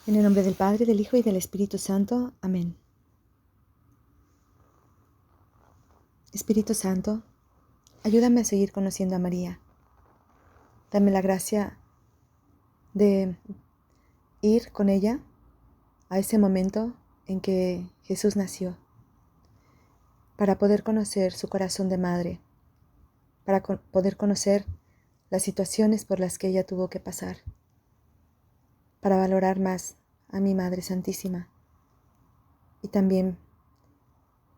En el nombre del Padre, del Hijo y del Espíritu Santo. Amén. Espíritu Santo, ayúdame a seguir conociendo a María. Dame la gracia de ir con ella a ese momento en que Jesús nació, para poder conocer su corazón de madre, para poder conocer las situaciones por las que ella tuvo que pasar, para valorar más a mi Madre Santísima y también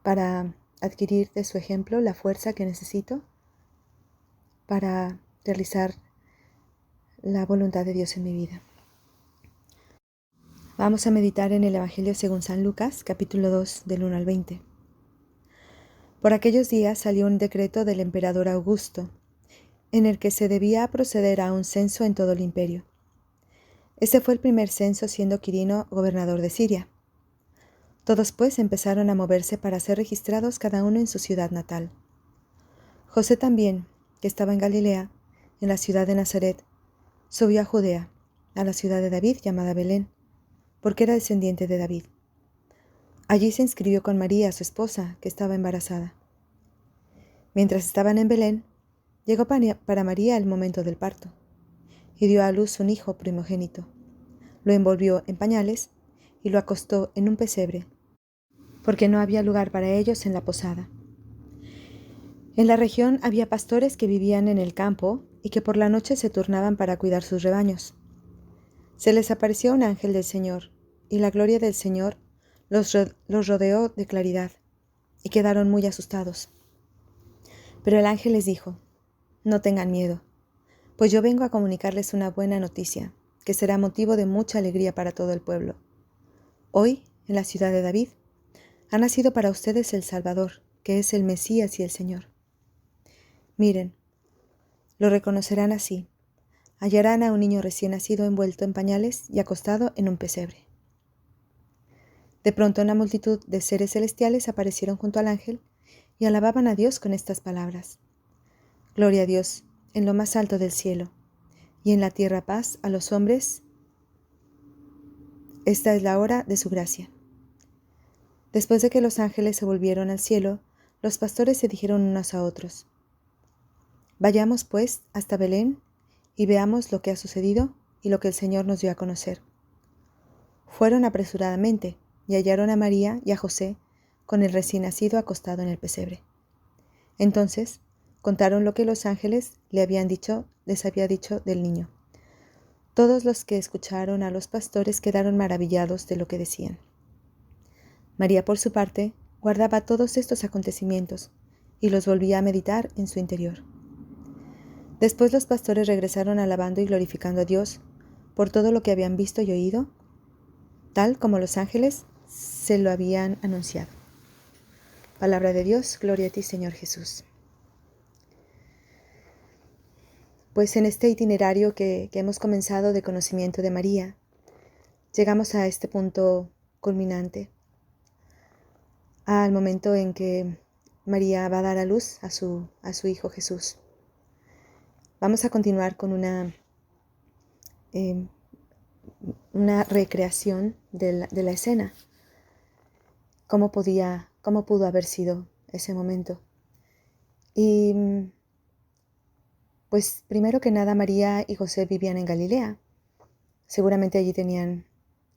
para adquirir de su ejemplo la fuerza que necesito para realizar la voluntad de Dios en mi vida. Vamos a meditar en el Evangelio según San Lucas, capítulo 2, del 1 al 20. Por aquellos días salió un decreto del emperador Augusto, en el que se debía proceder a un censo en todo el imperio. Ese fue el primer censo siendo Quirino gobernador de Siria. Todos pues empezaron a moverse para ser registrados cada uno en su ciudad natal. José también, que estaba en Galilea, en la ciudad de Nazaret, subió a Judea, a la ciudad de David llamada Belén, porque era descendiente de David. Allí se inscribió con María, su esposa, que estaba embarazada. Mientras estaban en Belén, llegó para María el momento del parto, y dio a luz un hijo primogénito. Lo envolvió en pañales y lo acostó en un pesebre, porque no había lugar para ellos en la posada. En la región había pastores que vivían en el campo y que por la noche se turnaban para cuidar sus rebaños. Se les apareció un ángel del Señor, y la gloria del Señor los rodeó de claridad, y quedaron muy asustados. Pero el ángel les dijo: «No tengan miedo, pues yo vengo a comunicarles una buena noticia, que será motivo de mucha alegría para todo el pueblo. Hoy, en la ciudad de David, ha nacido para ustedes el Salvador, que es el Mesías y el Señor. Miren, lo reconocerán así. Hallarán a un niño recién nacido envuelto en pañales y acostado en un pesebre». De pronto una multitud de seres celestiales aparecieron junto al ángel y alababan a Dios con estas palabras: «Gloria a Dios en lo más alto del cielo, y en la tierra paz a los hombres. Esta es la hora de su gracia». Después de que los ángeles se volvieron al cielo, los pastores se dijeron unos a otros: «Vayamos pues hasta Belén y veamos lo que ha sucedido y lo que el Señor nos dio a conocer». Fueron apresuradamente y hallaron a María y a José con el recién nacido acostado en el pesebre. Entonces contaron lo que los ángeles les había dicho del niño. Todos los que escucharon a los pastores quedaron maravillados de lo que decían. María, por su parte, guardaba todos estos acontecimientos y los volvía a meditar en su interior. Después los pastores regresaron alabando y glorificando a Dios por todo lo que habían visto y oído, tal como los ángeles se lo habían anunciado. Palabra de Dios, gloria a ti, Señor Jesús. Pues en este itinerario que hemos comenzado de conocimiento de María, llegamos a este punto culminante, al momento en que María va a dar a luz a su Hijo Jesús. Vamos a continuar con una recreación de la escena. ¿Cómo pudo haber sido ese momento? Y pues primero que nada, María y José vivían en Galilea. Seguramente allí tenían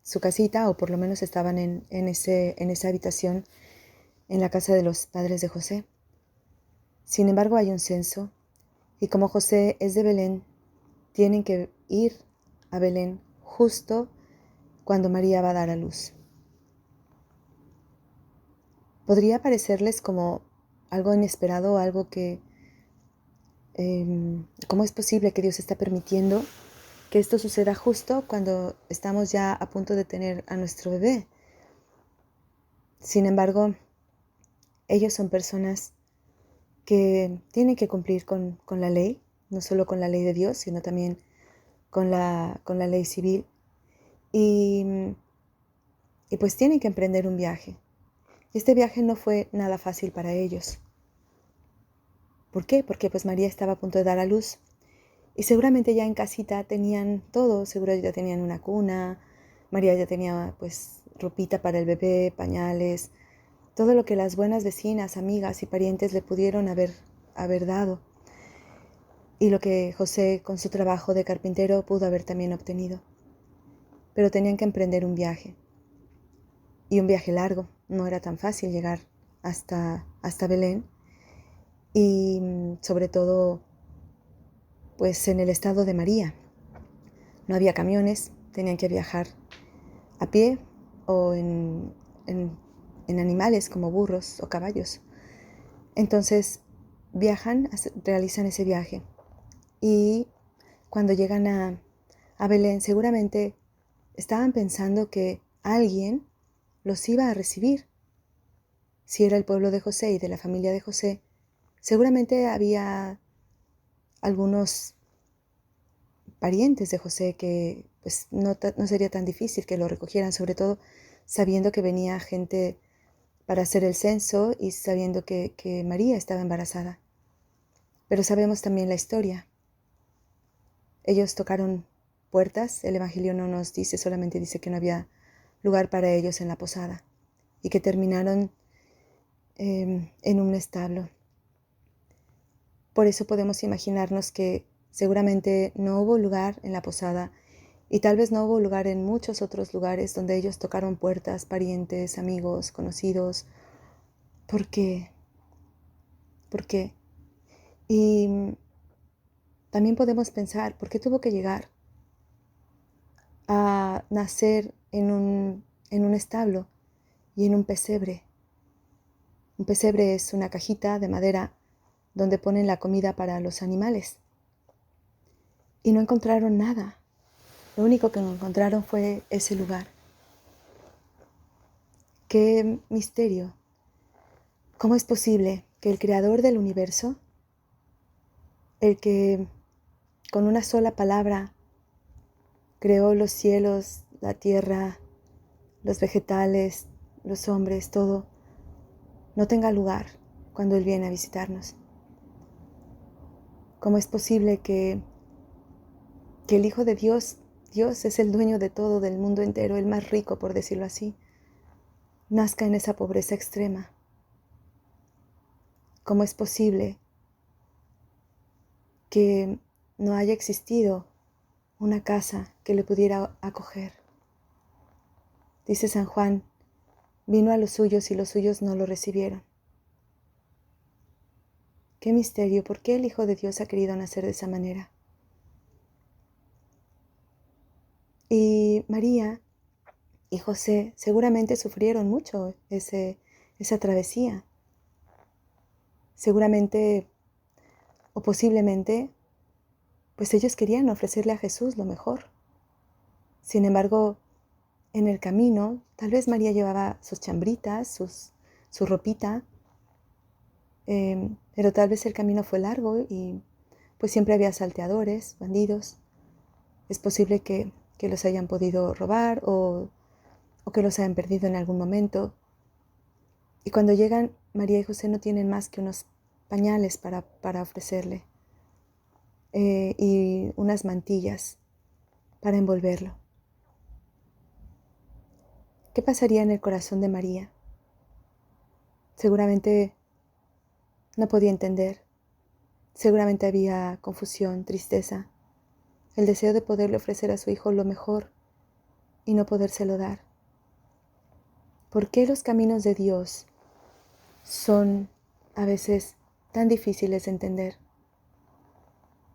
su casita, o por lo menos estaban en esa habitación en la casa de los padres de José. Sin embargo, hay un censo, y como José es de Belén, tienen que ir a Belén justo cuando María va a dar a luz. Podría parecerles como algo inesperado, algo que ¿cómo es posible que Dios está permitiendo que esto suceda justo cuando estamos ya a punto de tener a nuestro bebé? Sin embargo, ellos son personas que tienen que cumplir con la ley, no solo con la ley de Dios, sino también con la ley civil. Y pues tienen que emprender un viaje. Este viaje no fue nada fácil para ellos. ¿Por qué? Porque pues María estaba a punto de dar a luz. Y seguramente ya en casita tenían todo, seguro ya tenían una cuna, María ya tenía pues ropita para el bebé, pañales, todo lo que las buenas vecinas, amigas y parientes le pudieron haber dado, y lo que José con su trabajo de carpintero pudo haber también obtenido. Pero tenían que emprender un viaje, y un viaje largo. No era tan fácil llegar hasta Belén, y sobre todo pues en el estado de María. No había camiones, tenían que viajar a pie o en animales como burros o caballos. Entonces viajan, realizan ese viaje, y cuando llegan a Belén seguramente estaban pensando que alguien los iba a recibir. Si era el pueblo de José y de la familia de José, seguramente había algunos parientes de José que pues no sería tan difícil que lo recogieran, sobre todo sabiendo que venía gente para hacer el censo y sabiendo que María estaba embarazada. Pero sabemos también la historia. Ellos tocaron puertas, el Evangelio no nos dice, solamente dice que no había lugar para ellos en la posada y que terminaron en un establo. Por eso podemos imaginarnos que seguramente no hubo lugar en la posada, y tal vez no hubo lugar en muchos otros lugares donde ellos tocaron puertas, parientes, amigos, conocidos. ¿Por qué? ¿Por qué? Y también podemos pensar, ¿por qué tuvo que llegar a nacer en un establo y en un pesebre? Un pesebre es una cajita de madera donde ponen la comida para los animales. Y no encontraron nada. Lo único que encontraron fue ese lugar. ¡Qué misterio! ¿Cómo es posible que el creador del universo, el que con una sola palabra creó los cielos, la tierra, los vegetales, los hombres, todo, no tenga lugar cuando Él viene a visitarnos? ¿Cómo es posible que el Hijo de Dios, Dios es el dueño de todo, del mundo entero, el más rico, por decirlo así, nazca en esa pobreza extrema? ¿Cómo es posible que no haya existido una casa que le pudiera acoger? Dice San Juan, vino a los suyos y los suyos no lo recibieron. Qué misterio, ¿por qué el Hijo de Dios ha querido nacer de esa manera? Y María y José seguramente sufrieron mucho esa travesía. Seguramente o posiblemente, pues ellos querían ofrecerle a Jesús lo mejor. Sin embargo, en el camino, tal vez María llevaba sus chambritas, su ropita, pero tal vez el camino fue largo y pues siempre había salteadores, bandidos. Es posible que los hayan podido robar o que los hayan perdido en algún momento. Y cuando llegan, María y José no tienen más que unos pañales para ofrecerle y unas mantillas para envolverlo. ¿Qué pasaría en el corazón de María? Seguramente no podía entender. Seguramente había confusión, tristeza, el deseo de poderle ofrecer a su hijo lo mejor y no podérselo dar. ¿Por qué los caminos de Dios son a veces tan difíciles de entender?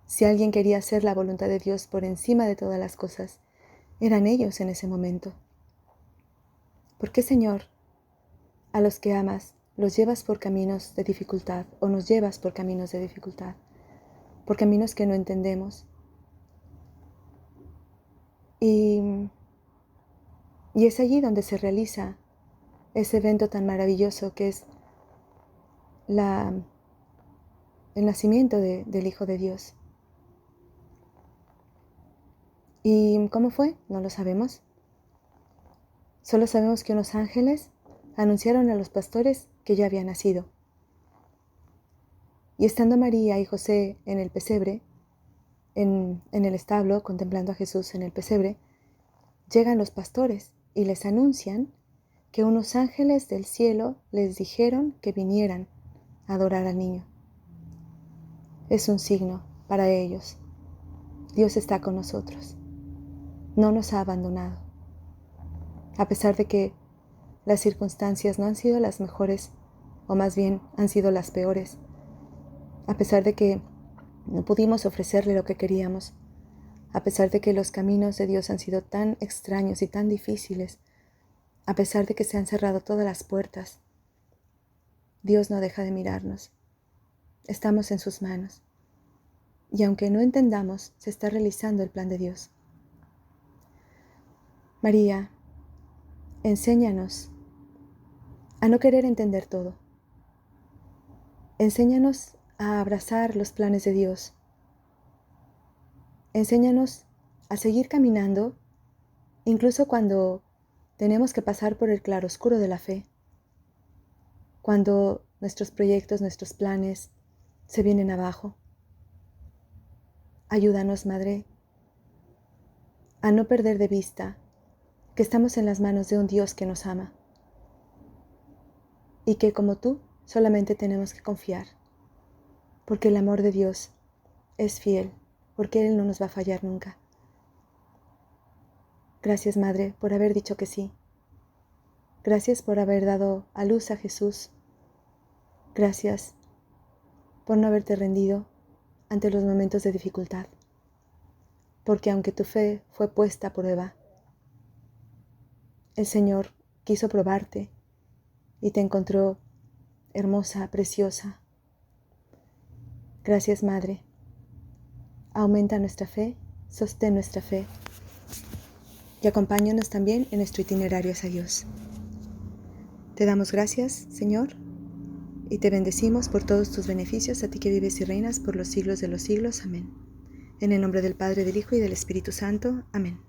Si alguien quería hacer la voluntad de Dios por encima de todas las cosas, eran ellos en ese momento. ¿Por qué, Señor, a los que amas los llevas por caminos de dificultad o nos llevas por caminos de dificultad, por caminos que no entendemos? Y es allí donde se realiza ese evento tan maravilloso que es el nacimiento del Hijo de Dios. ¿Y cómo fue? No lo sabemos. Solo sabemos que unos ángeles anunciaron a los pastores que ya había nacido. Y estando María y José en el pesebre, en el establo, contemplando a Jesús en el pesebre, llegan los pastores y les anuncian que unos ángeles del cielo les dijeron que vinieran a adorar al niño. Es un signo para ellos. Dios está con nosotros. No nos ha abandonado. A pesar de que las circunstancias no han sido las mejores, o más bien han sido las peores, a pesar de que no pudimos ofrecerle lo que queríamos, a pesar de que los caminos de Dios han sido tan extraños y tan difíciles, a pesar de que se han cerrado todas las puertas, Dios no deja de mirarnos. Estamos en sus manos. Y aunque no entendamos, se está realizando el plan de Dios. María, enséñanos a no querer entender todo. Enséñanos a abrazar los planes de Dios. Enséñanos a seguir caminando, incluso cuando tenemos que pasar por el claroscuro de la fe, cuando nuestros proyectos, nuestros planes se vienen abajo. Ayúdanos, Madre, a no perder de vista que estamos en las manos de un Dios que nos ama y que, como tú, solamente tenemos que confiar, porque el amor de Dios es fiel, porque Él no nos va a fallar nunca. Gracias, Madre, por haber dicho que sí. Gracias por haber dado a luz a Jesús. Gracias por no haberte rendido ante los momentos de dificultad, porque aunque tu fe fue puesta a prueba, el Señor quiso probarte y te encontró hermosa, preciosa. Gracias, Madre. Aumenta nuestra fe, sostén nuestra fe y acompáñanos también en nuestro itinerario hacia Dios. Te damos gracias, Señor, y te bendecimos por todos tus beneficios, a ti que vives y reinas por los siglos de los siglos. Amén. En el nombre del Padre, del Hijo y del Espíritu Santo. Amén.